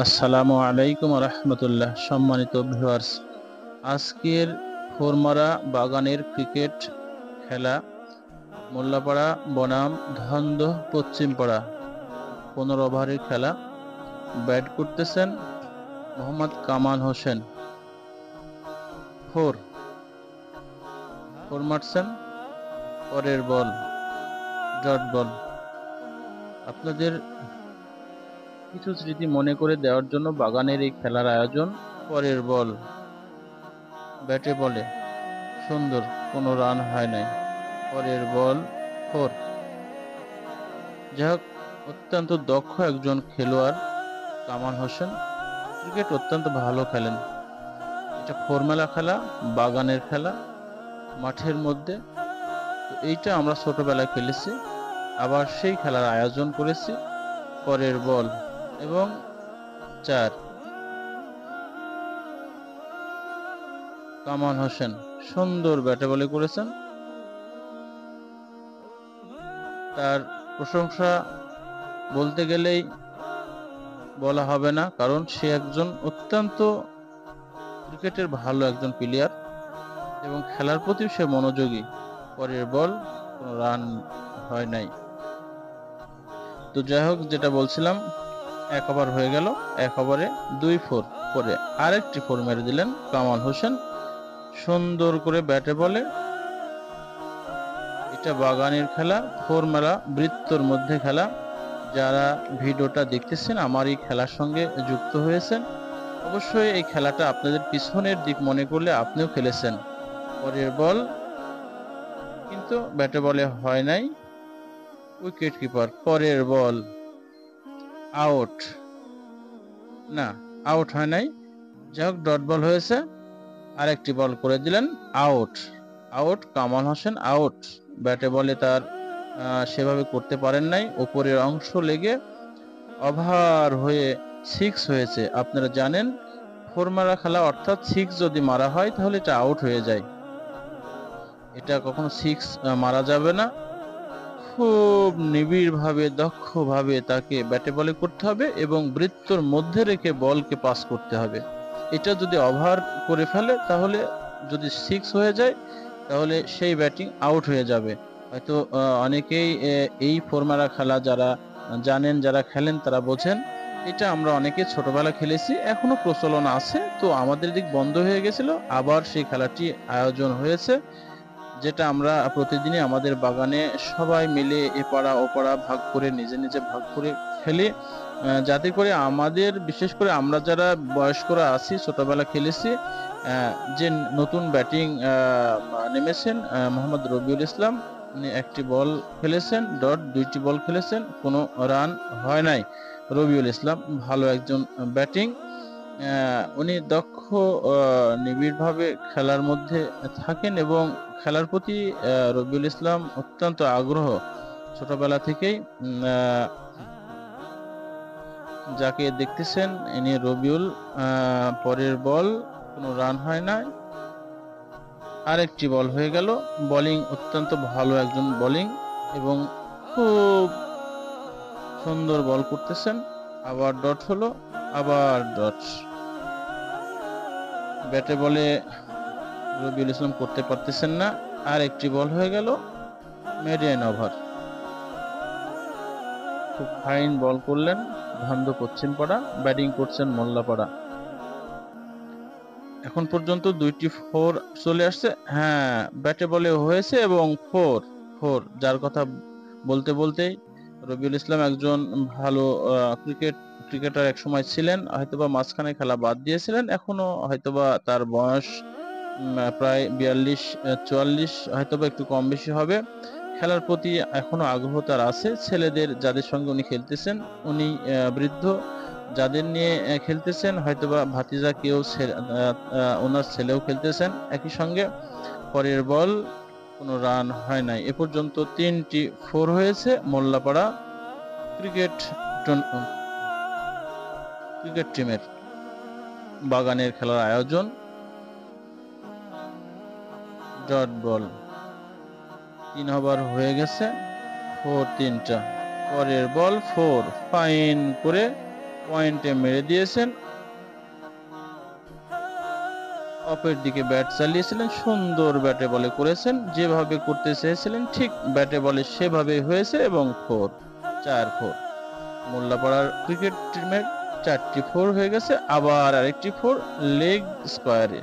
আসসালামু আলাইকুম রহমতুল্লাহ। সম্মানিত ভিউয়ার্স, আজকের ফোরমারা বাগানের ক্রিকেট খেলা মোল্লাপাড়া বনাম ধন্দহ পশ্চিমপাড়া 15 ওভারের খেলা। ব্যাট করতেছেন মোহাম্মদ কামাল হোসেন। ফোর মারছেন, পরের বল ডট বল। আপনাদের কিছু স্মৃতি মনে করে দেওয়ার জন্য বাগানের এই খেলার আয়োজন। পরের বল ব্যাটে বলে সুন্দর, কোনো রান হয় নাই। পরের বল ফোর। যাই হোক, অত্যন্ত দক্ষ একজন খেলোয়াড় কামাল হোসেন, ক্রিকেট অত্যন্ত ভালো খেলেন। এটা ফর্মুলা খেলা, বাগানের খেলা, মাঠের মধ্যে। তো এইটা আমরা ছোটবেলায় খেলেছি, আবার সেই খেলার আয়োজন করেছি। পরের বল এবং 4। কামাল হোসেন সুন্দর ব্যাটে বলে করেছেন। তার প্রশংসা বলতে গেলেই বলা হবে না, কারণ সে একজন অত্যন্ত ক্রিকেটের ভালো একজন প্লেয়ার এবং খেলার প্রতি সে মনোযোগী। পরের বল, কোনো রান হয় নাই। তো যাই হোক, যেটা বলছিলাম, 1 ওভার হয়ে গেল। 1 ওভারে 2 4। পরে আরেকটি 4 মেরে দিলেন কামাল হোসেন সুন্দর করে ব্যাটে বলে। এটা বাগানের খেলা, ফর্মুলা বৃত্তর মধ্যে খেলা। যারা ভিডিওটা দেখতেছেন, আমার এই খেলার সঙ্গে যুক্ত হয়েছেন, অবশ্যই এই খেলাটা আপনাদের পিছনের দিক মনে করলে আপনিও খেলেছেন। পরের বল কিন্তু ব্যাটে বলে হয় নাই, উইকেট কিপার। পরের বল আউট, না আউট হয় নাই। যাই হোক, ডট বল হয়েছে। আরেকটি বল করে দিলেন, আউট। কামাল হোসেন আউট। ব্যাটে বলে তার সেভাবে করতে পারেন নাই, উপরের অংশ লেগে ওভার হয়ে 6 হয়েছে। আপনারা জানেন, 4 মারা খেলা অর্থাৎ 6 যদি মারা হয় তাহলে এটা আউট হয়ে যায়। এটা কখনো 6 মারা যাবে না। খুব নিবিড়ভাবে, দক্ষভাবে তাকে ব্যাটে বলে করতে হবে এবং বৃত্তর মধ্যে রেখে বলকে পাস করতে হবে। এটা যদি ওভার করে ফেলে, তাহলে যদি 6 হয়ে যায়, তাহলে সেই ব্যাটিং আউট হয়ে যাবে। হয়তো অনেকেই এই ফর্মুলা খেলা যারা জানেন, যারা খেলেন, তারা বোঝেন। এটা আমরা অনেকে ছোটবেলা খেলেছি, এখনো প্রচলন আছে। তো আমাদের দিক বন্ধ হয়ে গেছিল, আবার সেই খেলাটি আয়োজন হয়েছে, যেটা আমরা প্রতিদিনই আমাদের বাগানে সবাই মিলে এ পাড়া ও পাড়া ভাগ করে, নিজে নিজে ভাগ করে খেলি, যাতে করে আমাদের, বিশেষ করে আমরা যারা বয়স্করা আছি, ছোটবেলা খেলেছি, যে নতুন ব্যাটিং নেমেছেন মোহাম্মদ রবিউল ইসলাম, উনি একটি বল খেলেছেন, ডট 2টি বল খেলেছেন, কোনো রান হয় নাই। রবিউল ইসলাম ভালো একজন ব্যাটিং, উনি দক্ষ, নিবিড়ভাবে খেলার মধ্যে থাকেন এবং খেলার প্রতি রবিউল ইসলাম অত্যন্ত আগ্রহ ছোটবেলা থেকেই। যাকে দেখতেছেন ইনি রবিউল। পরের বল, কোনো রান হয় না। আরেকটি বল হয়ে গেল। বোলিং অত্যন্ত ভালো একজন বোলিং এবং খুব সুন্দর বল করতেছেন। আবার ডট হলো, আবার ডট। ব্যাটে বলে রবিউল ইসলাম করতে পারতেছেন না। আর একটি বল হয়ে গেল, মিডিয়ান ওভার। খুব ফাইন বল করলেন ধন্দহ পশ্চিমপাড়া, ব্যাটিং করছেন মোল্লাপাড়া। এখন পর্যন্ত 2টি 4 চলে আসছে। হ্যাঁ, ব্যাটে বলে হয়েছে এবং 4। যার কথা বলতে বলতেই, রবিউল ইসলাম একজন ভালো ক্রিকেটার এক সময় ছিলেন, হয়তোবা মাঝখানে খেলা বাদ দিয়েছিলেন। এখনো হয়তোবা তার বয়স প্রায় 42-44, হয়তোবা একটু কম বেশি হবে। খেলার প্রতি এখনো আগ্রহ তার আছে। ছেলেদের যাদের সঙ্গে উনি খেলতেছেন, উনি বৃদ্ধ, যাদের নিয়ে খেলতেছেন, হয়তোবা ভাতিজা কেউ, ওনার ছেলেও খেলতেছেন একই সঙ্গে। পরের বল, কোনো রান হয় নাই। এ পর্যন্ত 3টি 4 হয়েছে। মোল্লাপাড়া ক্রিকেট টিমের বাগানের খেলার আয়োজন। ডট বল, 3 ওভার হয়ে গেছে। 4 3টা। পরের বল 4, ফাইন করে পয়েন্টে মেরে দিয়েছেন, অপের দিকে ব্যাট চালিয়েছিলেন, সুন্দর ব্যাটে বলে করেছেন, যেভাবে করতে চেয়েছিলেন ঠিক ব্যাটে বলে সেভাবে হয়েছে এবং 4 4। মোল্লাপাড়ার ক্রিকেট টিমের 4টি 4 হয়ে গেছে, আবার আরেকটি 4 লেগ স্কয়ারে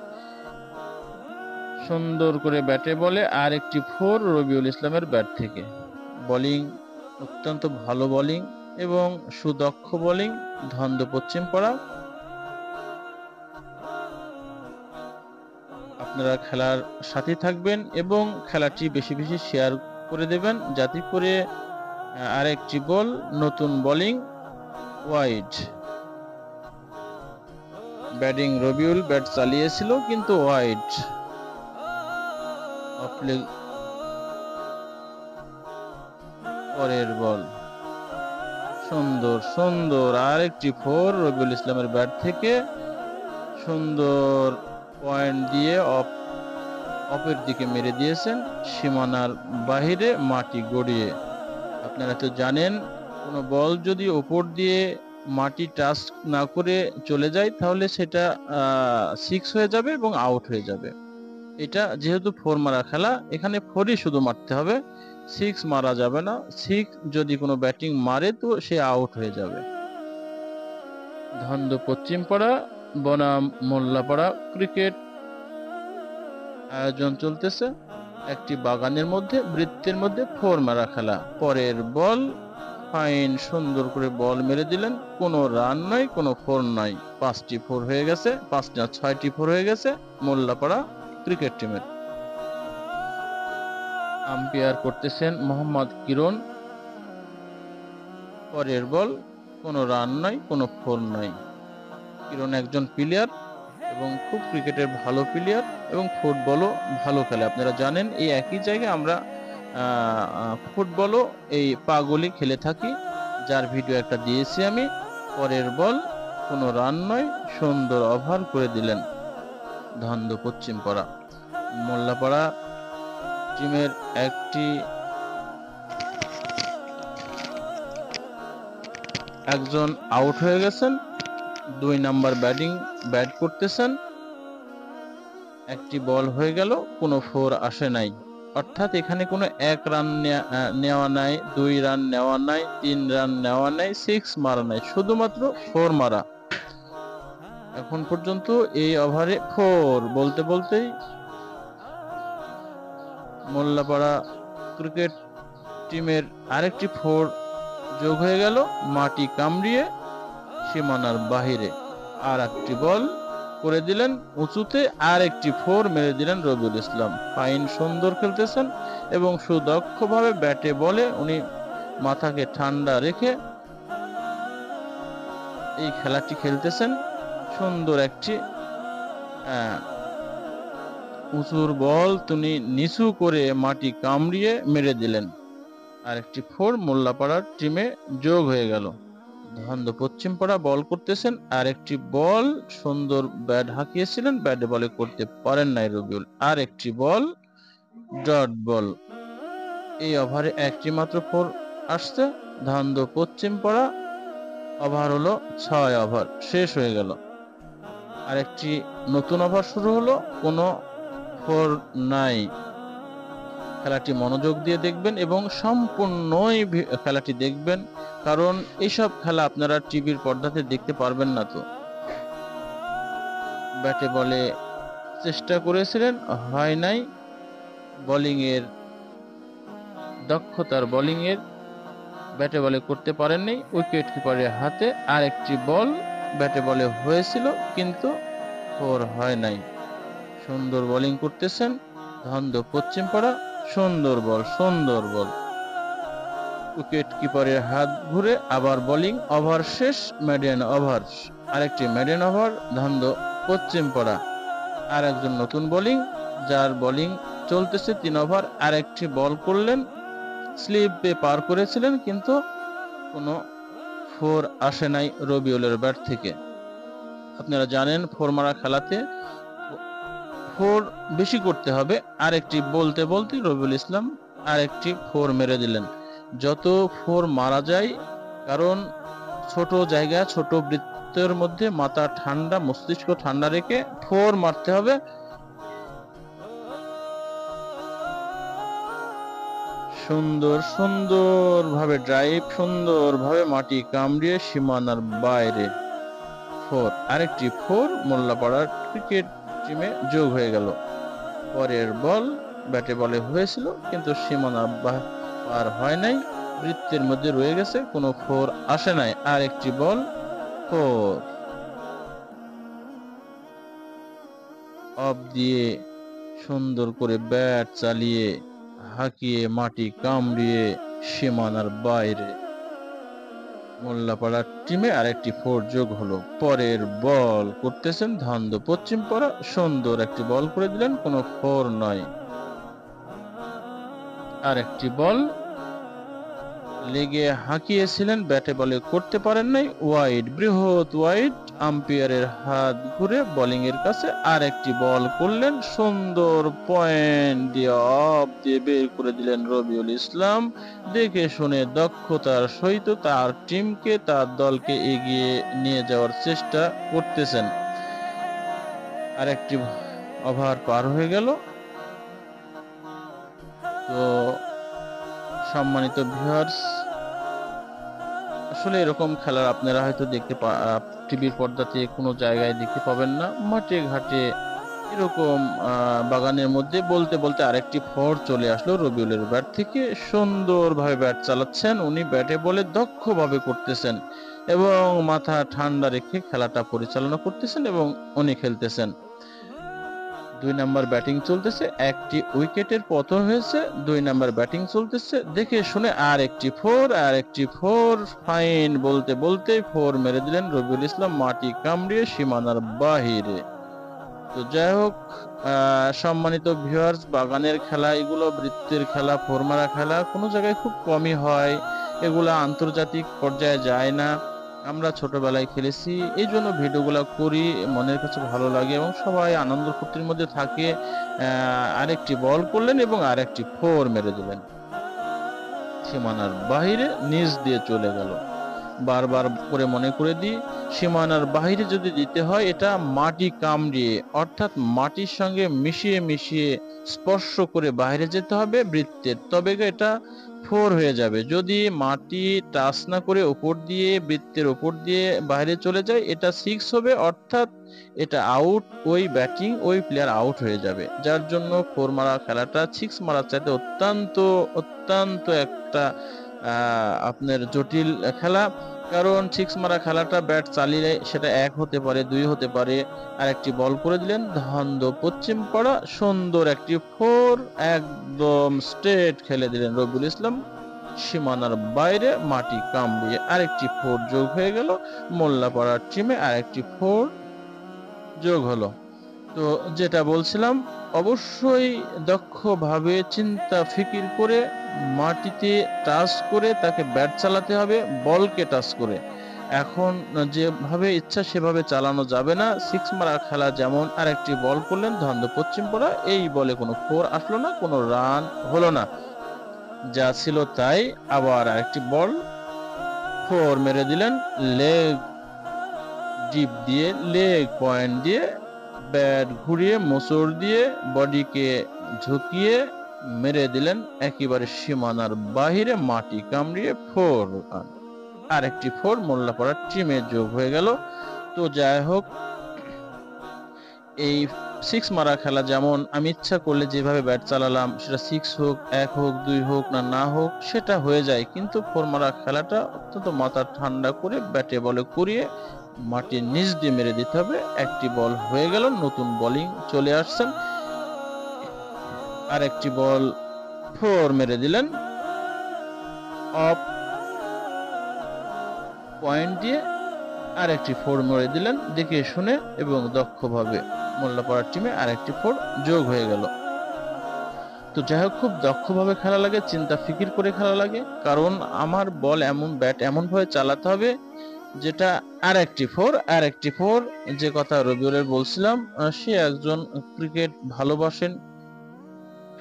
সুন্দর করে ব্যাটে বলে আর একটি 4 রবিউল ইসলামের ব্যাট থেকে। বোলিং অত্যন্ত ভালো বোলিং এবং সুদক্ষ বোলিং, ধন্দ পশ্চিম পাড়া। আপনারা খেলার সাথে থাকবেন এবং খেলাটি বেশি বেশি শেয়ার করে দেবেন, যাতে করে আরেকটি বল, নতুন bowling wide. Batting Rabiul, bat চালিয়েছিল কিন্তু ওয়াইড। পরের বল সুন্দর সুন্দর আরেকটি 4 রবিউল ইসলামের ব্যাট থেকে, সুন্দর পয়েন্ট দিয়ে অপের দিকে মেরে দিয়েছেন, সীমানার বাহিরে মাটি গড়িয়ে। আপনারা তো জানেন, কোনো বল যদি ওপর দিয়ে মাটি টাচ না করে চলে যায় তাহলে সেটা 6 হয়ে যাবে এবং আউট হয়ে যাবে। এটা যেহেতু 4 মারা খেলা, এখানে 4ই শুধু মারতে হবে, 6 মারা যাবে না। 6 যদি কোনো ব্যাটিং মারে তো সে আউট হয়ে যাবে। ধন্দ পশ্চিম পাড়া বনাম মোল্লাপাড়া ক্রিকেট আয়োজন চলতেছে একটি বাগানের মধ্যে, বৃত্তের মধ্যে 4 মারা খেলা। পরের বল ফাইন, সুন্দর করে বল মেরে দিলেন, কোনো রান নয়, কোনো 4 নয়, 5টি 4 হয়ে গেছে, 5 না 6টি 4 হয়ে গেছে মোল্লাপাড়া ক্রিকেট টিমের। আম্পায়ার করতেছেন মোহাম্মদ কিরণ। পরের বল কোনো রান নয়, কোনো 4 নয়। কিরণ একজন প্লেয়ার এবং খুব ক্রিকেটের ভালো প্লেয়ার এবং ফুটবলও ভালো খেলে। আপনারা জানেন এই একই জায়গায় আমরা ফুটবলও এই পাগলি খেলে থাকি, যার ভিডিও একটা দিয়েছি আমি। পরের বল কোনো রান নয়, সুন্দর ওভার করে দিলেন ধন্দ পশ্চিম পাড়া। মোল্লাপাড়া টিমের একজন আউট হয়ে গেছেন, 2 নাম্বার ব্যাট করতেছেন, একটি বল হয়ে গেল, কোনো 4 আসে নাই। অর্থাৎ এখানে কোনো 1 রান নেওয়া নাই, 2 রান নেওয়া নাই, 3 রান নেওয়া নাই, 6 মারা নাই, শুধুমাত্র 4 মারা। এখন পর্যন্ত এই ওভারে 4 বলতে বলতেই মোল্লাপাড়া ক্রিকেট টিমের আরেকটি 4 যোগ হয়ে গেল, মাটি কামড়িয়ে সীমানার বাহিরে। আর একটি বল করে দিলেন উঁচুতে, আর একটি 4 মেরে দিলেন রবিউল ইসলাম। ফাইন, সুন্দর খেলতেছেন এবং সুদক্ষভাবে ব্যাটে বলে উনি মাথাকে ঠান্ডা রেখে এই খেলাটি খেলতেছেন। সুন্দর একটি উঁচুর বল তিনি নিচু করে মাটি কামড়িয়ে মেরে দিলেন। আর একটি 4 মোল্লাপাড়ার টিমে যোগ হয়ে গেল। ধন্দ পশ্চিম পাড়া বল করতেছেন, আর একটি বল সুন্দর ব্যাট হাঁকিয়েছিলেন, ব্যাটে বলে করতে পারেন নাই রবিউল। আর একটি বল ডট বল। এই ওভারে একটি মাত্র 4 আসছে। ধন্দ পশ্চিম পাড়া ওভার হলো 6 ওভার, শেষ হয়ে গেল। আর একটি নতুন ওভার শুরু হলো, কোনো 4 নাই। খেলাটি মনোযোগ দিয়ে দেখবেন এবং সম্পূর্ণই খেলাটি দেখবেন, কারণ এইসব খেলা আপনারা টিভির পর্দাতে দেখতে পারবেন না। তো ব্যাটে বলে চেষ্টা করেছিলেন, হয় নাই। বোলিং এর দক্ষতার বোলিং এর ব্যাটে বলে করতে পারেননি, উইকেট কিপারের হাতে আর একটি বল ব্যাটে বলে হয়েছিল কিন্তু 4 হয় নাই। সুন্দর বোলিং করতেছেন ধন্দ পশ্চিম পাড়া, সুন্দর বল, সুন্দর বল। উইকেট কিপারের হাত ঘুরে আবার বোলিং, ওভার শেষ, মেডেন ওভার। আরেকটি মেডেন ওভার ধন্দ পশ্চিম পাড়া। আর একজন নতুন বোলিং, যার বোলিং চলতেছে 3 ওভার, আর একটি বল করলেন, স্লিপে পার করেছিলেন কিন্তু কোনো 4 আসে নাই রবিউলের ব্যাট থেকে। আপনারা জানেন 4 মারা খেলাতে 4 বেশি করতে হবে। আর একটি বলতে বলতে রবিউল ইসলাম আর একটি 4 মেরে দিলেন। যত 4 মারা যায়, কারণ ছোট জায়গা, ছোট বৃত্তের মধ্যে মাথা ঠান্ডা, মস্তিষ্ক ঠান্ডা রেখে 4 মারতে হবে। সুন্দরভাবে ড্রাইভ, সুন্দরভাবে মাটি কামড়িয়ে সীমানার বাইরে 4। আরেকটি 4 মোল্লাপাড়ার ক্রিকেট টিমে যোগ হয়ে গেল। পরের বল ব্যাটে বলে হয়েছিল, কিন্তু সীমানা পার হয় নাই, বৃত্তের মধ্যে রয়ে গেছে, কোনো 4 আসে নাই। আরেকটি বল 4 অফ দিয়ে সুন্দর করে ব্যাট চালিয়ে হাঁকিয়ে মাটি কামড়িয়ে সীমানার বাইরে মোল্লাপাড়ার টিমে আরেকটি 4 যোগ হলো। পরের বল করতেছেন ধান্দ পশ্চিম পাড়া, সুন্দর একটি বল করে দিলেন, কোনো 4 নয়। আরেকটি বল লেগে হাঁকিয়েছিলেন, ব্যাটে বলে করতে পারেন নাই, ওয়াইড, বৃহৎ ওয়াইড। আম্পায়ারের হাত ঘুরে বোলিং এর কাছে। আরেকটি বল করলেন, সুন্দর পয়েন্ট দিয়ে অফ দিয়ে বের করে দিলেন রবিউল ইসলাম। দেখে শুনে দক্ষতার সহিত তার টিমকে, তার দলকে এগিয়ে নিয়ে যাওয়ার চেষ্টা করতেছেন। আরেকটি ওভার পার হয়ে গেল। তো সম্মানিত ভিউয়ার্স, আসলে এরকম খেলা আপনারা হয়তো টিভির পর্দাতে কোনো জায়গায় দেখতে পাবেন না। মাঠে ঘাটে এরকম বাগানের মধ্যে বলতে বলতে আরেকটি 4 চলে আসলো রবিউলের ব্যাট থেকে। সুন্দরভাবে ব্যাট চালাচ্ছেন উনি, ব্যাটে বলে দক্ষভাবে করতেছেন এবং মাথা ঠান্ডা রেখে খেলাটা পরিচালনা করতেছেন এবং উনি খেলতেছেন। 2 নাম্বার ব্যাটিং চলতেছে, একটি উইকেটের পতন হয়েছে, 2 নাম্বার ব্যাটিং চলতেছে। দেখে শুনে আর একটি 4 ফাইন বলতে বলতে 4 মেরে দিলেন রবিউল ইসলাম, মাটি কামড়িয়ে সীমানার বাহিরে। তো যাই হোক, সম্মানিত ভিউয়ার্স, বাগানের খেলা এগুলো, বৃত্তের খেলা, 4 মারা খেলা কোনো জায়গায় খুব কমই হয়, এগুলা আন্তর্জাতিক পর্যায়ে যায় না। আমরা ছোটবেলায় খেলেছি, এই জন্য ভিডিওগুলো করি, মনের কাছে ভালো লাগে এবং সবাই আনন্দ ফুর্তির মধ্যে থাকে। আরেকটি বল করলেন এবং আরেকটি 4 মেরে দিলেন, সীমানার বাহিরে নিচ দিয়ে চলে গেল। বারবার করে মনে করে দিই, সীমানার বাহিরে যদি দিতে হয় এটা মাটি কামড়িয়ে, অর্থাৎ মাটির সঙ্গে মিশিয়ে মিশিয়ে স্পর্শ করে বাইরে যেতে হবে বৃত্তের, তবে এটা 4 হয়ে যাবে। যদি মাটি টাচ না করে উপর দিয়ে, বৃত্তের উপর দিয়ে বাইরে চলে যায়, এটা 6 হবে, অর্থাৎ এটা আউট, ওই ব্যাটিং ওই প্লেয়ার আউট হয়ে যাবে। যার জন্য 4 মারা খেলাটা 6 মারার চাইতে অত্যন্ত অত্যন্ত একটা আপনার জটিল খেলা। কারণ 6 মারা খেলাটা ব্যাট চালিয়ে সেটা 1 হতে পারে, 2 হতে পারে। আরেকটি বল করে দিলেন ধান্দ পশ্চিম পাড়া, সুন্দর একটি 4 একদম স্ট্রেট খেলে দিলেন রবিউল ইসলাম, সীমানার বাইরে মাটি কামড়িয়ে। আরেকটি 4 যোগ হয়ে গেল, মোল্লাপাড়ার টিমে আরেকটি 4 যোগ হলো। তো যেটা বলছিলাম, অবশ্যই দক্ষভাবে চিন্তা ফিকির করে মাটিতে টাচ করে তাকে ব্যাট চালাতে হবে, বলকে টাচ করে। এখন যেভাবে ইচ্ছা সেভাবে চালানো যাবে না। 6 মারা খেলা যেমন। আরেকটি বল করলেন ধন্দ পশ্চিম পাড়া, এই বলে কোনো 4 আসলো না, কোনো রান হলো না, যা ছিল তাই। আবার আরেকটি বল 4 মেরে দিলেন, লেগ ডিপ দিয়ে, লেগ পয়েন্ট দিয়ে, ব্যাট ঘুরিয়ে মোচড় দিয়ে বডিকে ঝুঁকিয়ে মেরে দিলেন একেবারে সীমানার বাহিরে, মাটি কামড়িয়ে 4 রান। আরেকটি 4 মোল্লাপাড়ার টিমে যোগ হয়ে গেল। তো যাই হোক, এই 6 মারা খেলা যেমন আমি ইচ্ছা করলে যেভাবে ব্যাট চালালাম, সেটা 6 হোক, 1 হোক, 2 হোক না হোক, সেটা হয়ে যায়। কিন্তু 4 মারা খেলাটা অত্যন্ত মাথা ঠান্ডা করে ব্যাটে বলে করিয়ে মাটির নিচ দিয়ে মেরে দিতে হবে। একটি বল হয়ে গেল, নতুন বোলিং চলে আসছেন, আর একটি বল 4 মেরে দিলেন অফ পয়েন্ট দিয়ে, আর একটি 4 মেরে দিলেন দেখে শুনে এবং দক্ষভাবে। মোল্লাপাড়ার টিমে আরেকটি 4 যোগ হয়ে গেল। তো যাই হোক, খুব দক্ষভাবে খেলা লাগে, চিন্তা ফিকির করে খেলা লাগে, কারণ আমার বল এমন, ব্যাট এমন ভাবে চালাতে হবে যেটা। আর একটি 4 যে কথা রবিউলের বলছিলাম, সে একজন ক্রিকেট ভালোবাসেন,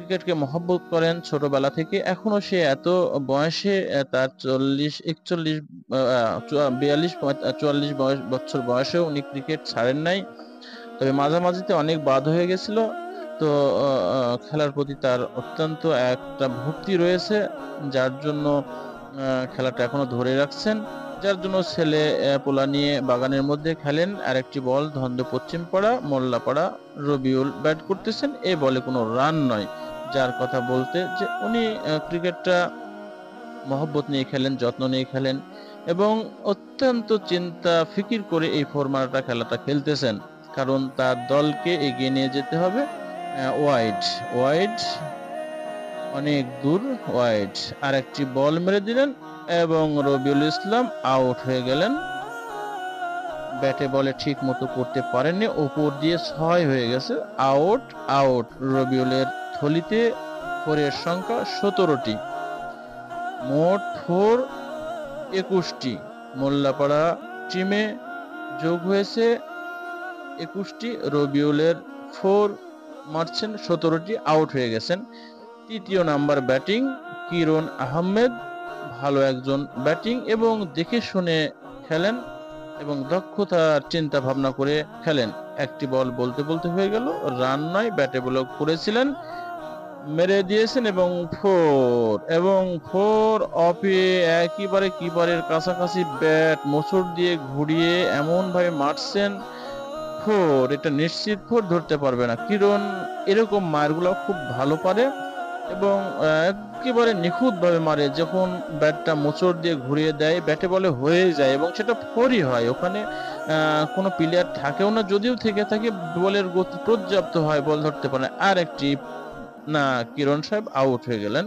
ক্রিকেটকে মহব্বত করেন ছোটবেলা থেকে, এখনো সে এত বয়সে তার 41 42 44 বছর বয়সেও উনি ক্রিকেট ছাড়েন নাই। তবে মাঝামাঝিতে অনেক বাদ হয়ে গেছিল। তো খেলার প্রতি তার অত্যন্ত একটা ভক্তি রয়েছে, যার জন্য খেলাটা এখনো ধরে রাখছেন। যার জন্য ছেলে পোলা নিয়ে বাগানের মধ্যে খেলেন। আরেকটি বল ধন্দ পশ্চিম পাড়া মোল্লাপাড়া, রবিউল ব্যাট করতেছেন। এই বলে কোনো রান নয়। যার কথা বলতে যে উনি ক্রিকেটটা মহব্বত নিয়ে খেলেন, যত্ন নিয়ে খেলেন এবং অত্যন্ত চিন্তা ফিকির করে এই ফরম্যাটটা খেলাটা খেলতেছেন। কারণ তার দলকে এগিয়ে নিয়ে যেতে হবে ওয়াইড ওয়াইড অনেক দূর ওয়াইড। আরেকটি বল মেরে দিলেন এবং রবিউল ইসলাম আউট হয়ে গেলেন। ব্যাটে বলে ঠিক মতো করতে পারেননি, উপর দিয়ে 6 হয়ে গেছে। Out out. রবিউলের থলিতে 4-এর সংখ্যা 17টি, মোট 4 21টি। মোল্লাপাড়া টিমে যোগ হয়েছে 21টি। রবিউলের 4 মারছেন, 17টি, আউট হয়ে গেছেন। তৃতীয় নাম্বার ব্যাটিং কিরণ আহমেদ, ভালো একজন ব্যাটিং এবং দেখে শুনে খেলেন এবং দক্ষতার চিন্তা ভাবনা করে খেলেন। একটি বল বলতে বলতে হয়ে গেল, রান নয়, ব্যাটে বল করেছিলেন, মেরে দিয়েছেন এবং 4 অফে একেবারে কিপারের কাছাকাছি ব্যাট মোচড় দিয়ে ঘুরিয়ে এমন ভাবে মারছেন 4, এটা নিশ্চিত 4 ধরতে পারবে না। কিরণ এরকম মারগুলো খুব ভালো পারে এবং একেবারে নিখুঁত ভাবে মারে। যখন ব্যাটটা মোচড় দিয়ে ঘুরিয়ে দেয় ব্যাটে বলে হয়ে যায় এবং সেটা 4ই হয়। ওখানে কোনো প্লেয়ার থাকেও না, যদিও থেকে থাকে বলের গতি পর্যাপ্ত হয়, বল ধরতে পারে। আর একটি না, কিরণ সাহেব আউট হয়ে গেলেন।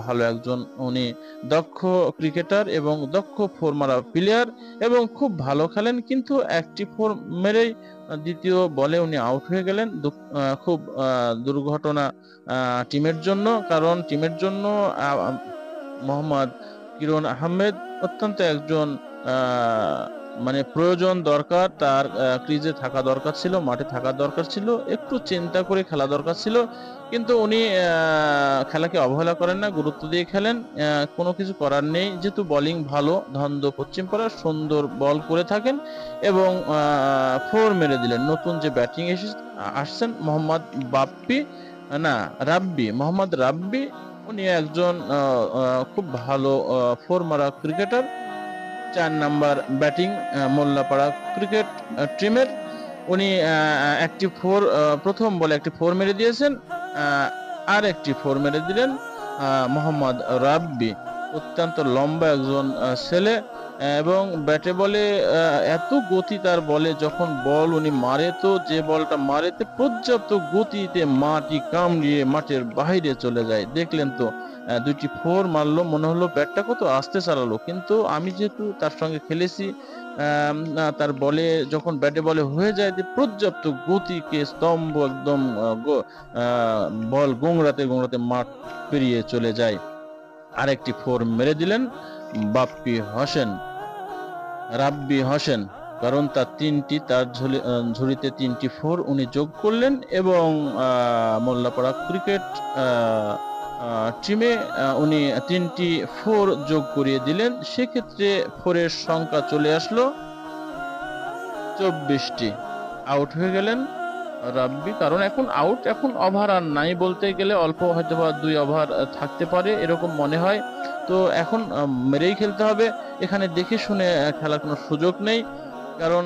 ভালো একজন উনি দক্ষ ক্রিকেটার এবং দক্ষ 4 মারা প্লেয়ার এবং খুব ভালো খেলেন, কিন্তু একটি 4 মেরেই দ্বিতীয় বলে উনি আউট হয়ে গেলেন। খুব দুর্ঘটনা টিমের জন্য, কারণ টিমের জন্য মোহাম্মদ কিরণ আহমেদ অত্যন্ত একজন মানে প্রয়োজন দরকার, তার ক্রিজে থাকা দরকার ছিল, মাঠে থাকা দরকার ছিল, একটু চিন্তা করে খেলা দরকার ছিল, কিন্তু উনি খেলাকে অবহেলা করেন না, গুরুত্ব দিয়ে খেলেন। কোনো কিছু করার নেই, যেহেতু বোলিং ভালো, ধন্দ পশ্চিম পাড়া সুন্দর বল করে থাকেন এবং 4 মেরে দিলেন। নতুন যে ব্যাটিং আসছেন মোহাম্মদ বাপ্পি, না রাব্বি, মোহাম্মদ রাব্বি, উনি একজন খুব ভালো 4 মারা cricketer. 4 number batting Mollapara cricket টিমের। উনি একটি 4 প্রথম বলে একটি 4 মেরে দিয়েছেন, আর একটি 4 মেরে দিলেন মোহাম্মদ রাব্বি। অত্যন্ত লম্বা একজন ছেলে এবং ব্যাটে বলে এত গতি তার বলে, যখন বল উনি মারে তো যে বলটা মারে পর্যাপ্ত গতিতে মাটি কামড়িয়ে মাঠের বাইরে চলে যায়। দেখলেন তো, দুইটি 4 মারলো, মনে হলো ব্যাটটা কত আস্তে চালালো, কিন্তু আমি যেহেতু তার সঙ্গে খেলেছি, তার বলে যখন ব্যাটে বলে হয়ে যায় যে পর্যাপ্ত গতিকে স্তম্ভ একদম বল গোংড়াতে গোংড়াতে মাঠ পেরিয়ে চলে যায়। আরেকটি 4 মেরে দিলেন রাব্বি হোসেন, কারণ তার 3টি, তার ঝুড়িতে 3টি 4 উনি যোগ করলেন এবং মোল্লাপাড়া ক্রিকেট টিমে উনি 3টি 4 যোগ করিয়ে দিলেন। সেক্ষেত্রে 4-এর সংখ্যা চলে আসলো 24টি। আউট হয়ে গেলেন রাব্বি, কারণ এখন আউট, এখন ওভার আর নাই, বলতে গেলে অল্প হয়তো বা 2 ওভার থাকতে পারে এরকম মনে হয়। তো এখন মেরেই খেলতে হবে, এখানে দেখে শুনে খেলার কোনো সুযোগ নেই। কারণ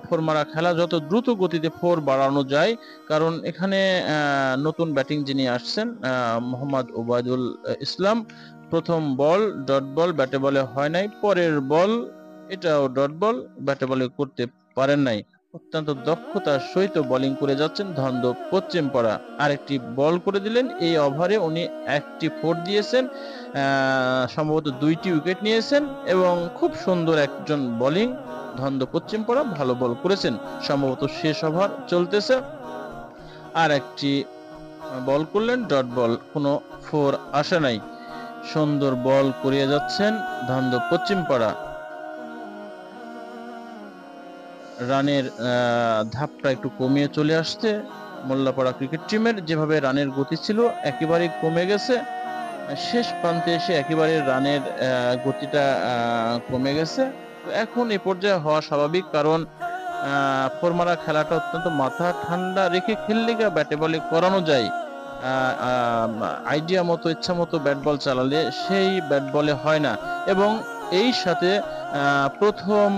4 মারা খেলা যত দ্রুত গতিতে 4 বাড়ানো যায়, কারণ এখানে নতুন ব্যাটিং যিনি আসছেন মোহাম্মদ ওবায়দুল ইসলাম, প্রথম বল ডট বল, ব্যাটে বলে হয় নাই, পরের বল এটাও ডট বল, ব্যাটে বলে করতে পারেন নাই। অত্যন্ত দক্ষতার সহিত বোলিং করে যাচ্ছেন ধন্দ পশ্চিম পাড়া। আরেকটি বল করে দিলেন, এই ওভারে উনি একটি 4 দিয়েছেন, সম্ভবত 2টি উইকেট নিয়েছেন এবং খুব সুন্দর একজন বোলিং ধন্দ পশ্চিম পাড়া, ভালো বল করেছেন। সম্ভবত শেষ ওভার চলতেছে, আর একটি বল করলেন ডট বল, কোনো 4 আসে নাই। সুন্দর বল করিয়ে যাচ্ছেন ধন্দ পশ্চিম পাড়া। রানের ধাপটা একটু কমিয়ে চলে আসছে মোল্লাপাড়া ক্রিকেট টিমের যেভাবে রানের গতি ছিল একেবারেই কমে গেছে। শেষ প্রান্তে এসে একেবারে রানের গতিটা কমে গেছে। তো এখন এ পর্যায়ে হওয়া স্বাভাবিক, কারণ ফোর মারা খেলাটা অত্যন্ত মাথা ঠান্ডা রেখে খেললে ব্যাটে বলে করানো যায়। আইডিয়া মতো ইচ্ছা মতো ব্যাট বল চালালে সেই ব্যাট বলে হয় না। এবং এই সাথে প্রথম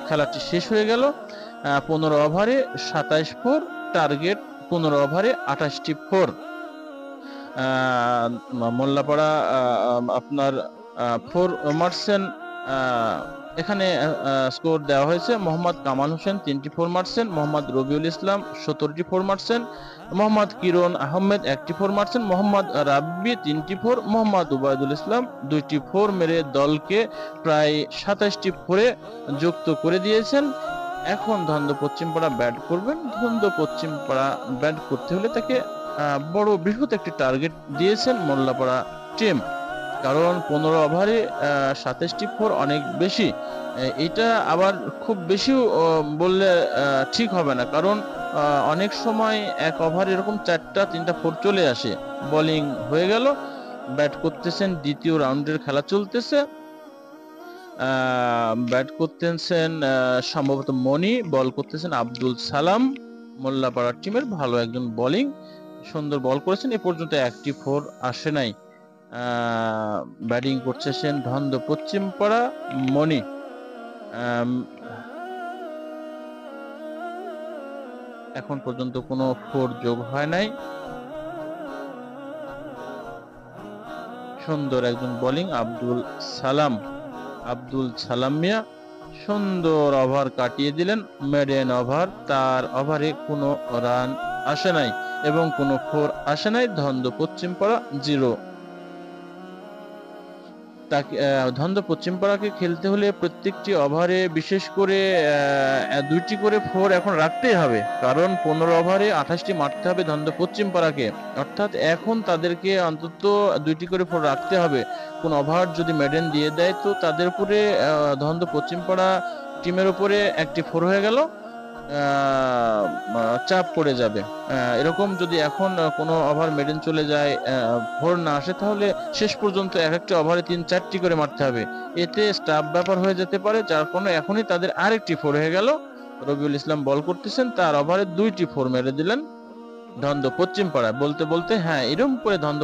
খেলাটি শেষ হয়ে গেল 15 ওভারে 27 ফোর, টার্গেট 15 ওভারে 28টি ফোর। মোল্লাপাড়া আপনার ফোর মারছেন। এখানে স্কোর দেওয়া হয়েছে মোহাম্মদ কামাল হোসেন 3টি ফোর মারছেন, মোহাম্মদ রবিউল ইসলাম 17টি ফোর মারছেন, মোহাম্মদ কিরণ আহমেদ 1টি ফোর মারছেন, মোহাম্মদ রাব্বি 3টি ফোর, মোহাম্মদ উবায়দুল ইসলাম 2টি ফোর মেরে দলকে প্রায় 27টি ফোরে যুক্ত করে দিয়েছেন। এখন ধন্দ পশ্চিমপাড়া ব্যাট করবেন। ধন্দ পশ্চিমপাড়া ব্যাট করতে হলে তাকে বড় বৃহৎ একটি টার্গেট দিয়েছেন মোল্লাপাড়া টিম, কারণ 15 ওভারে 27টি ফোর অনেক বেশি। এটা আবার খুব বেশিও বললে ঠিক হবে না, কারণ অনেক সময় এক ওভার এরকম 4টা 3টা ফোর চলে আসে। বোলিং হয়ে গেল, ব্যাট করতেছেন, দ্বিতীয় রাউন্ডের খেলা চলতেছে। ব্যাট করতেছেন সম্ভবত মনি, বল করতেছেন আব্দুল সালাম। মোল্লাপাড়া টিমের ভালো একজন বোলিং, সুন্দর বল করেছেন। এ পর্যন্ত একটি ফোর আসে নাই। ব্যাটিং করতেছেন ধন্দ পশ্চিমপাড়া মনি। এখন পর্যন্ত কোনো ফোর যোগ হয় নাই। সুন্দর একজন বোলিং আব্দুল সালাম মিয়া সুন্দর ওভার কাটিয়ে দিলেন। মেডেন ওভার, তার ওভারে কোনো রান আসে নাই এবং কোনো ফোর আসে নাই। ধন্দ পশ্চিমপাড়া 0। তাকে ধন্দ পশ্চিমপাড়াকে খেলতে হলে প্রত্যেকটি ওভারে বিশেষ করে 2টি করে ফোর এখন রাখতেই হবে, কারণ 15 ওভারে 28টি মারতে হবে ধন্দ পশ্চিমপাড়াকে। অর্থাৎ এখন তাদেরকে অন্তত 2টি করে ফোর রাখতে হবে। কোন ওভার যদি মেডেন দিয়ে দেয় তো তাদের উপরে ধন্দ পশ্চিমপাড়া টিমের উপরে একটি ফোর হয়ে গেল, চাপ পড়ে যাবে। এরকম যদি এখন কোনো ওভার মেডেন চলে যায়, ফোর না আসে, তাহলে শেষ পর্যন্ত এক একটা ওভারে 3-4টি করে মারতে হবে। এতে স্টাফ ব্যাপার হয়ে যেতে পারে, যার কারণে এখনই তাদের আরেকটি ফোর হয়ে গেল। রবিউল ইসলাম বল করতেছেন, তার ওভারে 2টি ফোর মেরে দিলেন ধন্দ পশ্চিমপাড়া। বলতে বলতে এরকম করে ধন্দ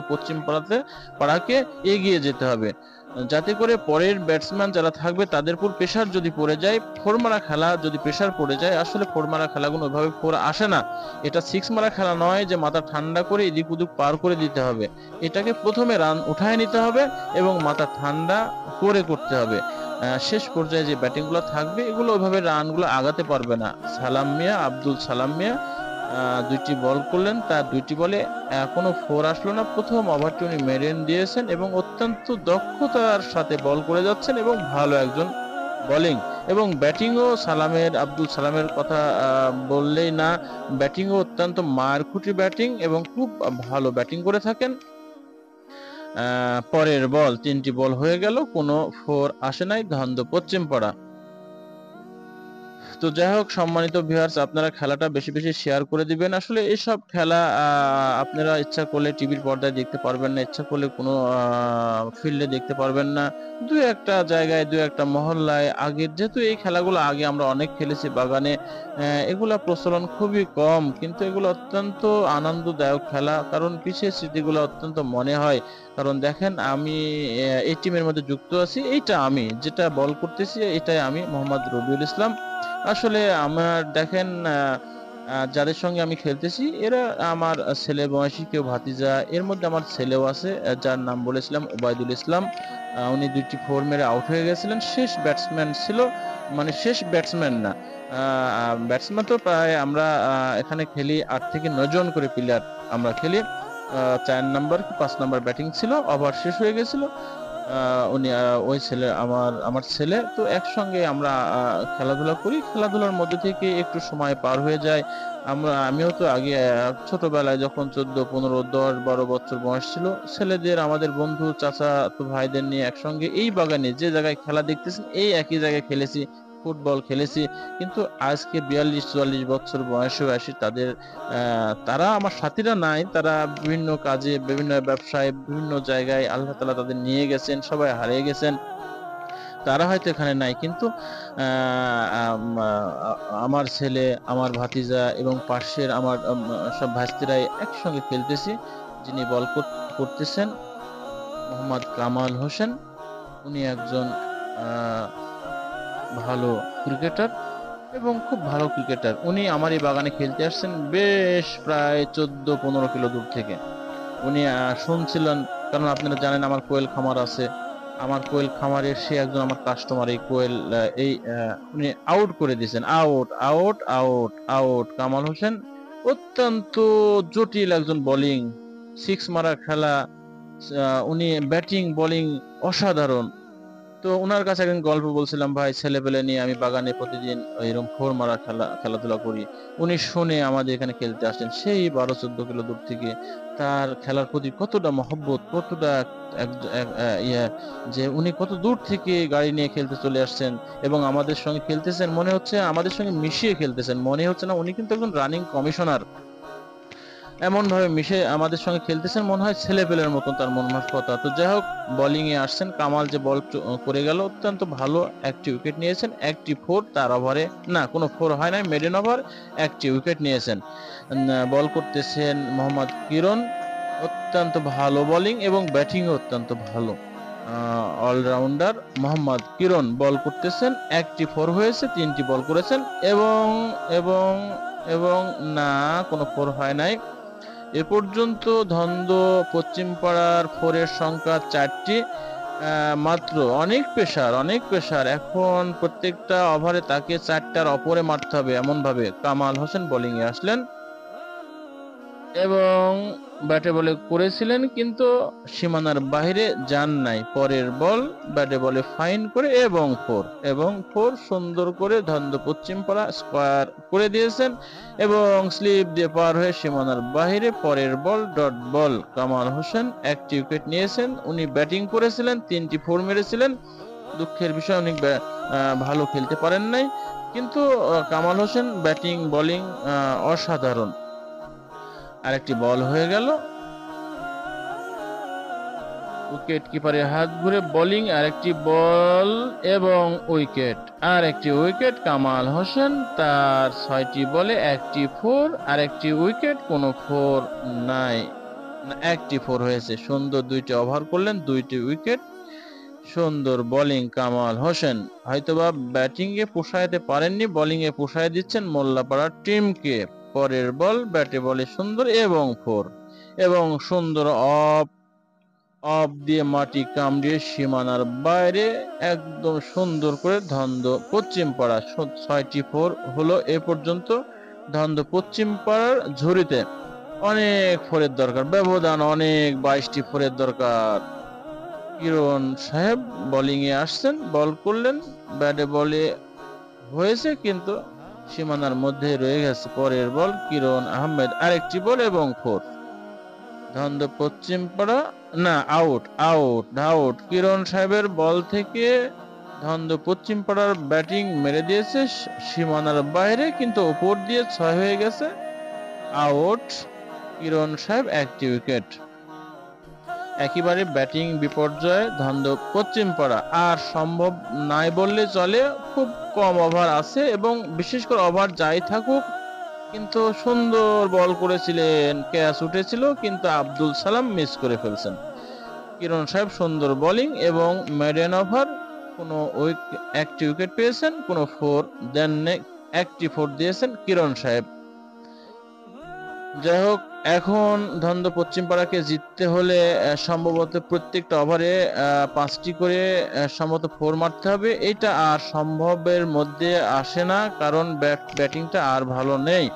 পাড়াকে এগিয়ে যেতে হবে, যাতে করে পরের ব্যাটসম্যান যারা থাকবে তাদের উপর প্রেসার যদি পড়ে যায়, ফোর মারা খেলা যদি প্রেসার পড়ে যায়, আসলে ফোর মারা খেলাগুলো ওইভাবে ফোর আসে না। এটা 6 মারা খেলা নয় যে মাথা ঠান্ডা করে এদিক ওদিক পার করে দিতে হবে। এটাকে প্রথমে রান উঠায় নিতে হবে এবং মাথা ঠান্ডা করে করতে হবে। শেষ পর্যায়ে যে ব্যাটিং গুলো থাকবে এগুলো ওইভাবে রানগুলো আগাতে পারবে না। আব্দুল সালাম মিয়া 2টি বল করলেন, তার 2টি বলে কোনো ফোর আসলো না। প্রথম ওভারটি উনি মেডেন দিয়েছেন এবং অত্যন্ত দক্ষতার সাথে বল করে যাচ্ছেন এবং ভালো একজন বোলিং। এবং ব্যাটিংও আব্দুল সালামের কথা বললেই না, ব্যাটিংও অত্যন্ত মারকুটি ব্যাটিং এবং খুব ভালো ব্যাটিং করে থাকেন। পরের বল 3টি বল হয়ে গেল, কোনো ফোর আসে নাই ধন্দ পশ্চিমপাড়া। তো যাই হোক সম্মানিত ভিউয়ার্স, আপনারা খেলাটা বেশি বেশি শেয়ার করে দিবেন। আসলে এইসব খেলা আপনারা ইচ্ছা করলে টিভির পর্দায় দেখতে পারবেন না, ইচ্ছা করলে কোনো ফিল্ডে দেখতে পারবেন না। দু একটা জায়গায়, দু একটা মহল্লায় আগের, যেহেতু এই খেলাগুলো আগে আমরা অনেক খেলেছি বাগানে, এগুলা প্রচলন খুবই কম, কিন্তু এগুলো অত্যন্ত আনন্দদায়ক খেলা, কারণ পিছের স্মৃতিগুলো অত্যন্ত মনে হয়। কারণ দেখেন, আমি এই টিমের মধ্যে যুক্ত আছি, এইটা আমি যেটা বল করতেছি এটাই আমি, মোহাম্মদ রবিউল ইসলাম। আসলে আমার দেখেন, যাদের সঙ্গে আমি খেলতেছি এরা আমার ছেলে বয়সী, কেউ ভাতিজা, এর মধ্যে আমার ছেলেও আছে, যার নাম বলেছিলাম উবায়দুল ইসলাম। উনি 2টি ফোর মেরে আউট হয়ে গেছিলেন। শেষ ব্যাটসম্যান ছিল, মানে শেষ ব্যাটসম্যান না, ব্যাটসম্যান তো প্রায় আমরা এখানে খেলি 8 থেকে 9 জন করে প্লেয়ার আমরা খেলি। 4 নাম্বার কি 5 নাম্বার ব্যাটিং ছিল, ওভার শেষ হয়ে গেছিল। উনি ওই ছেলে আমার ছেলে, তো একসঙ্গে আমরা খেলাধুলা করি। খেলাধুলার মধ্যে থেকে একটু সময় পার হয়ে যায়। আমিও তো আগে ছোটবেলায় যখন 14, 15, 10, 12 বছর বয়স ছিল, ছেলেদের, আমাদের বন্ধু, চাচা তো ভাইদের নিয়ে একসঙ্গে এই বাগানে যে জায়গায় খেলা দেখতেছেন এই একই জায়গায় খেলেছি। ফুটবল খেলেছি, কিন্তু আজকে 42-44 বছর বয়সেও আসি তারা আমার সাথীরা নাই, তারা বিভিন্ন কাজে, বিভিন্ন ব্যবসায়, বিভিন্ন জায়গায় আল্লাহ তাআলা তাদের নিয়ে গেছেন, সবাই হারিয়ে গেছেন। তারা হয়তো এখানে নাই, কিন্তু আমার ছেলে, আমার ভাতিজা এবং পাশের আমার সব ভাস্তিরাই একসঙ্গে খেলতেছি। যিনি বল করতেছেন মোহাম্মদ কামাল হোসেন, উনি একজন আহ, ভালো ক্রিকেটার এবং খুব ভালো ক্রিকেটার। উনি আমার এই বাগানে খেলতে আসছেন বেশ প্রায় 14-15 কিলো দূর থেকে। উনি শুনছিলেন, কারণ আপনারা জানেন আমার কোয়েল খামার আছে। আমার কোয়েল খামারের সে একজন আমার কাস্টমার। এই কোয়েল উনি আউট করে দিয়েছেন, out out out out. Kamal Hossain অত্যন্ত জটিল একজন বোলিং, সিক্স মারা খেলা। উনি ব্যাটিং বোলিং অসাধারণ। তো ওনার কাছে একদিন গল্প বলছিলাম, ভাই ছেলেপেলে নিয়ে আমি বাগানে প্রতিদিন এরকম ফোর মারা খেলাধুলা করি। উনি শুনে আমাদের এখানে খেলতে আসেন সেই 12-14 কিলো দূর থেকে। তার খেলার প্রতি কতটা মহব্বত, কতটা ইয়ে, যে উনি কত দূর থেকে গাড়ি নিয়ে খেলতে চলে আসছেন এবং আমাদের সঙ্গে খেলতেছেন। মনে হচ্ছে আমাদের সঙ্গে মিশিয়ে খেলতেছেন, মনে হচ্ছে না উনি কিন্তু একজন রানিং কমিশনার। এমন ভাবে মিশে আমাদের সঙ্গে খেলতেছেন, মনে হয় ছেলেপেলের মতন তার মন মানসিকতা। তো যাই হোক, বোলিং এ আসছেন কামাল, যে বল করে গেল অত্যন্ত ভালো। একটি উইকেট নিয়েছেন, একটি ফোর তার ওভারে, না কোনো ফোর হয় নাই, মেডেন ওভার, একটি উইকেট নিয়েছেন। বল করতেছেন মোহাম্মদ কিরণ, অত্যন্ত ভালো বোলিং এবং ব্যাটিং অত্যন্ত ভালো। অলরাউন্ডার মোহাম্মদ কিরণ বল করতেছেন, একটি ফোর হয়েছে, 3টি বল করেছেন এবং এবং এবং না, কোনো ফোর হয় নাই। এ পর্যন্ত ধন্দ পশ্চিমপাড়ার ফোরের সংখ্যা 4টি মাত্র। অনেক প্রেসার। এখন প্রত্যেকটা ওভারে তাকে 4টার ওপরে মারতে হবে, এমন ভাবে কামাল হোসেন বোলিং এ আসলেন এবং ব্যাটে বলে করেছিলেন, কিন্তু সীমানার বাইরে যান নাই। পরের বল ব্যাটে বলে ফাইন করে এবং ফোর সুন্দর করে ধন্দ পশ্চিমপাড়া স্কোয়ার করে দিয়েছেন এবং স্লিপ দিয়ে পার হয়ে সীমানার বাইরে। পরের ball dot ball. Kamal Hossain একটি উইকেট নিয়েছেন। উনি ব্যাটিং করেছিলেন, 3টি ফোর মেরেছিলেন। দুঃখের বিষয় উনি ভালো খেলতে পারেন নাই, কিন্তু কামাল হোসেন ব্যাটিং বোলিং অসাধারণ। আরেকটি বল হয়ে গেল, উইকেট কিপারের হাত ঘুরে বোলিং, আরেকটি বল এবং উইকেট। আর একটি উইকেট কামাল হোসেন, তার 6টি বলে একটি ফোর, আরেকটি উইকেট, কোনো ফোর নাই, একটি ফোর হয়েছে। সুন্দর 2টি ওভার করলেন, 2টি উইকেট। সুন্দর বোলিং কামাল হোসেন, হয়তোবা ব্যাটিং এ পোষাইতে পারেননি, বোলিং এ পোষায় দিচ্ছেন মোল্লাপাড়ার টিমকে। পরের বল ব্যাটে বলে সুন্দর এবং ফোর এবং সুন্দর অফ দিয়ে মাটি কামড়িয়ে সীমানার বাইরে একদম সুন্দর করে ধন্দ পশ্চিম পাড়া। 6টি ফোর হলো এ পর্যন্ত ধন্দ পশ্চিম পাড়ার ঝুড়িতে। অনেক ফোরের দরকার, ব্যবধান অনেক, 22টি ফোরের দরকার। কিরণ সাহেব বোলিং এ আসছেন, বল করলেন, ব্যাটে বলে হয়েছে কিন্তু সীমানার মধ্যে রয়ে গেছে। পরের বল কিরণ আহমেদ, আরেকটি বল এবং ফোর। ধন্দ পশ্চিম পাড়া, না, আউট আউট আউট। কিরণ সাহেবের বল থেকে ধন্দ পশ্চিম পাড়ার ব্যাটিং মেরে দিয়েছে সীমানার বাইরে, কিন্তু উপর দিয়ে 6 হয়ে গেছে, আউট। কিরণ সাহেব একটি উইকেট। একেবারে ব্যাটিং বিপর্যয় ধন্দ পশ্চিম পাড়া। আর সম্ভব নাই বললে চলে, খুব কম ওভার আছে এবং বিশেষ করে ওভার যাই থাকুক, কিন্তু সুন্দর বল করেছিলেন, ক্যাচ উঠেছিল, কিন্তু আব্দুল সালাম মিস করে ফেলছেন। কিরণ সাহেব সুন্দর বোলিং এবং মেডেন ওভার, কোনো একটি উইকেট পেয়েছেন, কোনো ফোর দেন, একটি ফোর দিয়েছেন কিরণ সাহেব। যাই হোক, এখন ধন্দ পশ্চিম পাড়াকে জিততে হলে সম্ভবত প্রত্যেকটা ওভারে 5টি করে সম্ভবত ফোর মারতে হবে। এটা আর সম্ভবের মধ্যে আসে না, কারণ ব্যাটিংটা আর ভালো নেই।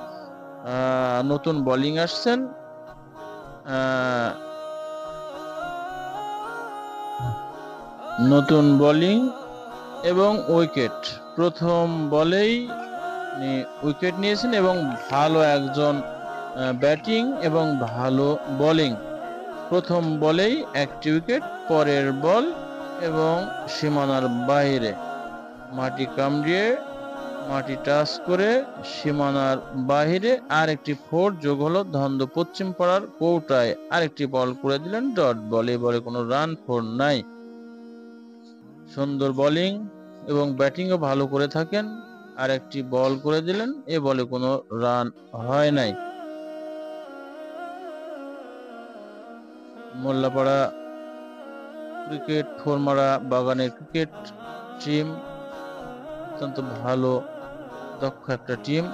নতুন বোলিং আসছেন, নতুন বোলিং এবং উইকেট। প্রথম বলেই উইকেট নিয়েছেন এবং ভালো একজন ব্যাটিং এবং ভালো বোলিং। প্রথম বলেই একটি উইকেট, পরের বল এবং সীমানার বাইরে। মাটি কামড়িয়ে মাটি টাচ করে সীমানার বাহিরে আরেকটি 4 যোগ হলো ধন্দ পশ্চিম পাড়ার কৌটায় আরেকটি বল করে দিলেন ডট বল। এই বলে কোনো রান 4 নাই। সুন্দর বোলিং এবং ব্যাটিংও ভালো করে থাকেন, আরেকটি বল করে দিলেন, এ বলে কোনো রান হয় নাই। মোল্লাপাড়া ক্রিকেট ফোরমারা বাগানের ক্রিকেট টিম অত্যন্ত ভালো দক্ষ একটা টিম।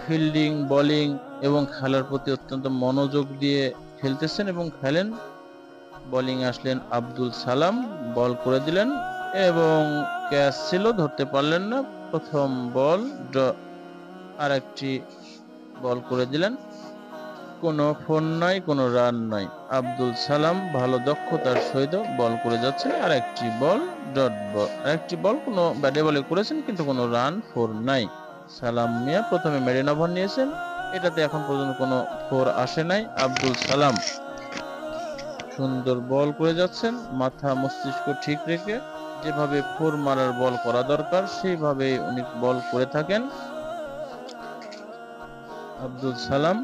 ফিল্ডিং, বোলিং এবং খেলার প্রতি অত্যন্ত মনোযোগ দিয়ে খেলতেছেন এবং খেলেন। বোলিং আসলেন আব্দুল সালাম, বল করে দিলেন এবং ক্যাচ ছিল, ধরতে পারলেন না। প্রথম বল আরেকটি বল করে দিলেন, কোনো ফোন নাই, কোনো রান নাই। আব্দুল সালাম ভালো দক্ষতার সহিত বল করে যাচ্ছেন, আরেকটি বল ডট বল, আরেকটি বল কোনো ব্যাটে বলে করেছেন কিন্তু কোনো রান 4 নাই। সালাম মিয়া প্রথমে মেরিন ওভার নিয়েছেন, এটাতে এখন পর্যন্ত কোনো 4 আসে নাই। আব্দুল সালাম সুন্দর বল করে যাচ্ছেন, মাথা মস্তিষ্ক ঠিক রেখে যেভাবে 4 মারার বল করা দরকার সেইভাবে উনি বল করে থাকেন। আব্দুল সালাম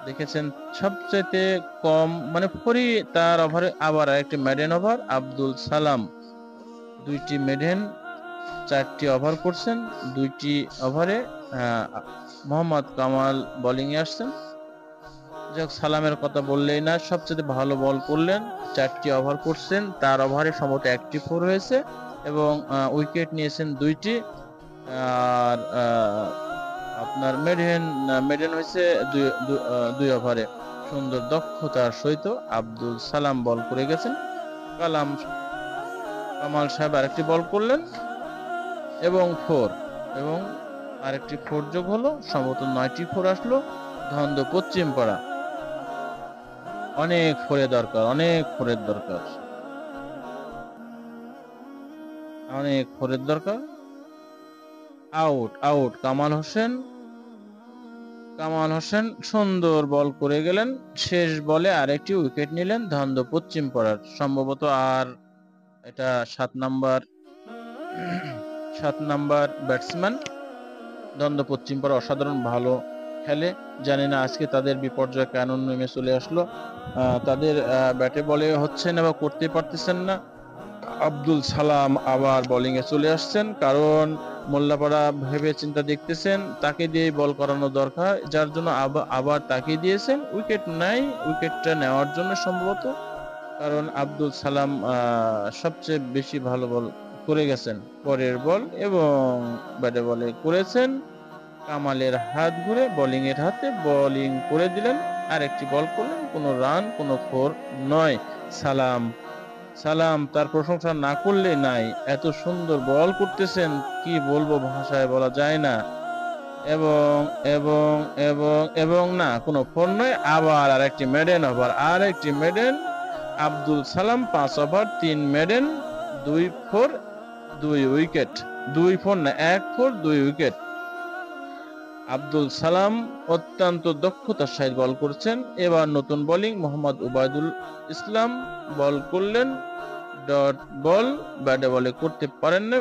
দেখেছেন সবচেয়ে কম মানে ফরি তার ওভারে আবার একটি মেডেন ওভার। আব্দুল সালাম 2টি মেডেন 4টি ওভার করছেন, 2টি ওভারে মোহাম্মদ কামাল বোলিং এ আসছেন। যাক, সালামের কথা বললেই না, সবচেয়ে ভালো বল করলেন, 4টি ওভার করছেন, তার ওভারে সম্ভবত একটি 4 হয়েছে এবং উইকেট নিয়েছেন 2টি। আর আপনার মেডেন হয়েছে 2 ওভারে। সুন্দর দক্ষতার সহিত আব্দুল সালাম বল করে গেছেন। কামাল সাহেব আরেকটি বল করলেন এবং 4 এবং আরেকটি 4 যোগ হলো, সম্ভবত 9টি 4 আসলো। ধন্দ পশ্চিম পাড়া অনেক 4 দরকার, অনেক 4 দরকার, অনেক 4 দরকার। আউট আউট কামাল হোসেন সুন্দর বল করে গেলেন, শেষ বলে আরেকটি উইকেট নিলেন ধন্দ পশ্চিম পাড়ার। সম্ভবত আর এটা 7 নাম্বার ব্যাটসম্যান। ধন্দ পশ্চিম পাড়া অসাধারণ ভালো খেলে, জানি না আজকে তাদের বিপর্যয় কেন নেমে চলে আসলো। তাদের ব্যাটে বলে হচ্ছে না বা করতে পারতেছেন না। আব্দুল সালাম আবার বোলিং এ চলে আসছেন, কারণ মোল্লাপাড়া ভেবে চিন্তা দেখতেছেন তাকে দিয়ে বল করানো দরকার, যার জন্য আবার তাকে দিয়েছেন। উইকেট নাই, উইকেটটা নেওয়ার জন্য সম্ভবত, কারণ আব্দুল সালাম সবচেয়ে বেশি ভালো বল করে গেছেন। পরের বল এবং ব্যাটে বলে করেছেন, কামালের হাত ঘুরে বোলিং এর হাতে বোলিং করে দিলেন, আরেকটি বল করলেন, কোনো রান, কোনো 4 নয়। সালাম তার প্রশংসা না করলে নাই, এত সুন্দর বল করতেছেন কি বলবো, ভাষায় বলা যায় না। এবং এবং এবং এবং না, কোনো 4 নয়। আবার আরেকটি মেডেন ওভার, আরেকটি maiden. Abdul Salam 5 over 3 maiden, 2 4 2 wicket, 2 4 না 1 4 2 উইকেট। আব্দুল সালাম অত্যন্ত দক্ষতার সহিত বল করছেন। এবার নতুন বোলিং মোহাম্মদ উবাইদুল ইসলাম বল করলেন ডট বল, ব্যাটে বলে করতে পারেন না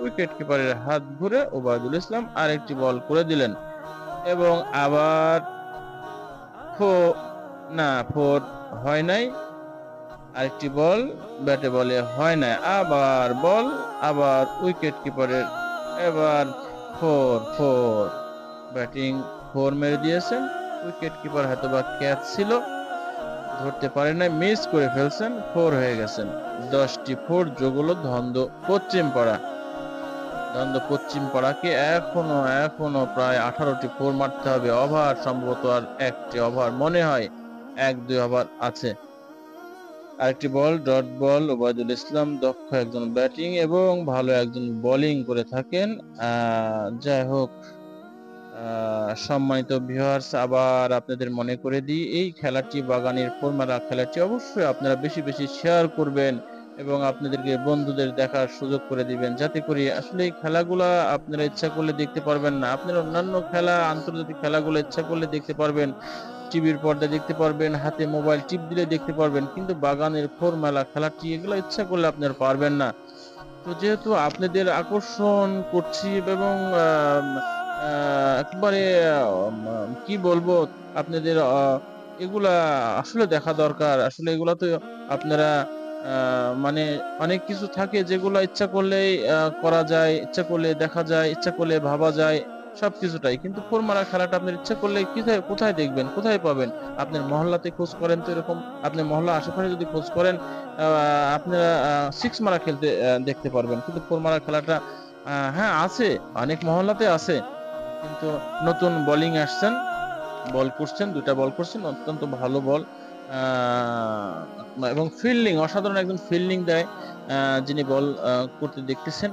উইকেট কিপারের হাত ঘুরে উবাইদুল ইসলাম আরেকটি বল করে দিলেন এবং আবার 4 হয় নাই, আরেকটি বল ব্যাটে বলে হয় না, আবার বল, আবার উইকেট কিপারের, এবার 4 ব্যাটিং 4 মেরে দিয়েছেন। উইকেট কিপার হয়তো বা ক্যাচ ছিল, ধরতে পারেন নাই, মিস করে ফেলছেন, 4 হয়ে গেছেন। 10টি 4 যোগ হলো ধন্দ পশ্চিম পাড়াকে এখনো প্রায় 18টি 4 মারতে হবে। ওভার সম্ভবত আর একটি ওভার মনে হয়, 1-2 ওভার আছে। আরেকটি বল ডট বল। ওবায়দুল ইসলাম দক্ষ একজন ব্যাটিং এবং ভালো একজন বোলিং করে থাকেন। যাই হোক, সম্মানিত ভিউয়ার্স, আবার আপনাদের মনে করে দিই, এই খেলাটি বাগানের ফোরমারা খেলাটি অবশ্যই আপনারা বেশি বেশি শেয়ার করবেন এবং আপনাদেরকে বন্ধুদের দেখার সুযোগ করে দিবেন, যাতে করে আসলে এই খেলাগুলা আপনারা ইচ্ছা করলে দেখতে পারবেন না। আপনারা অন্যান্য খেলা, আন্তর্জাতিক খেলাগুলো ইচ্ছা করলে দেখতে পারবেন, টিভির পর্দায় দেখতে পারবেন, হাতে মোবাইল টিপ দিলে দেখতে পারবেন, কিন্তু বাগানের ফোরমালা খেলাটি এগুলো ইচ্ছা করলে আপনারা পারবেন না। তো যেহেতু আপনাদের আকর্ষণ করছি এবং একবারে কি বলবো আপনাদের এগুলা আসলে দেখা দরকার। আসলে এগুলা তো আপনারা মানে অনেক কিছু থাকে যেগুলা ইচ্ছা করলেই করা যায়, ইচ্ছা করলে দেখা যায়, ইচ্ছা করলে ভাবা যায় সবকিছুটাই। কিন্তু ফোর মারা খেলাটা আপনার ইচ্ছা করলে কোথায় দেখবেন, কোথায় পাবেন? আপনার মহল্লাতে খোঁজ করেন তো এরকম, আপনি মহল্লার আশেপাশে যদি খোঁজ করেন আ আপনারা সিক্স মারা খেলতে দেখতে পারবেন। কিন্তু ফোর মারা খেলাটা হ্যাঁ আছে, অনেক মহল্লাতে আছে। কিন্তু নতুন বোলিং আসছেন, বল করছেন, ২ টা বল করছেন, অত্যন্ত ভালো বল। আ এবং ফিল্ডিং অসাধারণ একজন ফিল্ডিং দেয়। আ যিনি বল করতে দেখতেছেন।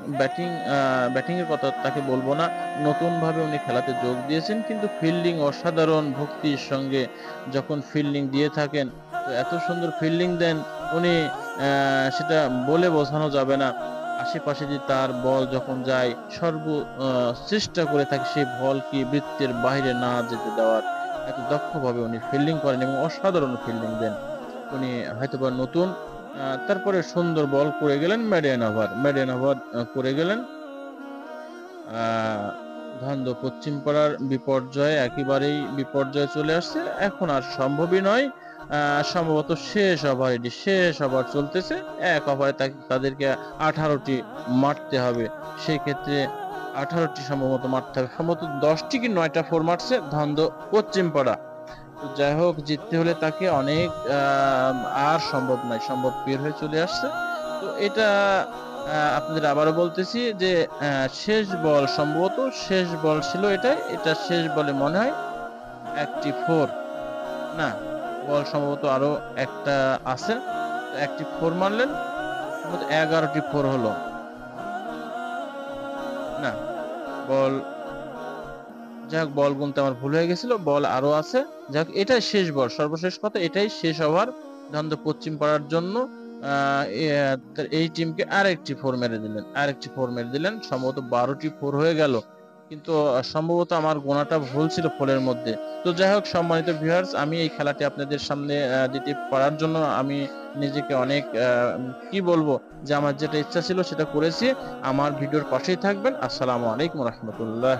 ব্যাটিং এর কথা তাকে বলব না। নতুনভাবে উনি খেলাতে যোগ দিয়েছেন। কিন্তু ফিল্ডিং অসাধারণ ভক্তির সঙ্গে যখন ফিল্ডিং দিয়ে থাকেন, তো এত সুন্দর ফিল্ডিং দেন উনি সেটা বলে বোঝানো যাবে না। আশেপাশে যে তার বল যখন যায় চেষ্টা করে থাকে সেই বলকে বৃত্তের বাইরে না যেতে দেওয়ার। এত দক্ষভাবে উনি ফিল্ডিং করেন এবং অসাধারণ ফিল্ডিং দেন। উনি হয়তোবা নতুন তারপরে সুন্দর বল করে গেলেন মিডিয়ান ওভার করে গেলেন। আ ধন্দ পশ্চিমপাড়ার বিপর্যয়ে একেবারেই বিপর্যয়ে চলে আসছে। এখন আর সম্ভবই নয়। আ সম্ভবত শেষ ওভার চলতেছে। ১ ওভারে তাদেরকে ১৮ টি মারতে হবে। সেক্ষেত্রে ১৮ টি সম্ভবত মারতে হবে। সম্ভবত ১০ টি কি ৯ টা ৪ মারছে ধন্দ পশ্চিমপাড়া। তো যাই হোক জিততে হলে তাকে অনেক আর সম্ভব নয়। সম্ভব বের হয়ে চলে আসছে। তো এটা আপনাদের আবারও বলতেছি যে শেষ বল সম্ভবত শেষ বল ছিল এটাই। এটা শেষ বলে মনে হয় একটি ৪ না, বল সম্ভবত আরো একটা আছে। একটি ৪ মারলেন। সম্ভবত ১১ টি ৪ হলো। না, বল যাই হোক বল গুনতে আমার ভুল হয়ে গেছিল। বল আরো আছে। যাই হোক এটাই শেষ বল। সর্বশেষ কথা এটাই শেষ ওভার। ধামরাই পশ্চিম পাড়ার জন্য আ এ এই টিমকে আরেকটি ৪ মেরে দিলেন। সম্ভবত ১২ টি ৪ হয়ে গেল। কিন্তু সম্ভবত আমার গোনাটা ভুল ছিল ৪ এর মধ্যে। তো যাই হোক সম্মানিত ভিউয়ার্স আমি এই খেলাটি আপনাদের সামনে দিতে পারার জন্য আমি নিজেকে অনেক কি বলবো যে আমার যেটা ইচ্ছা ছিল সেটা করেছি। আমার ভিডিওর পাশেই থাকবেন। আসসালামু আলাইকুম ওয়া রাহমাতুল্লাহ।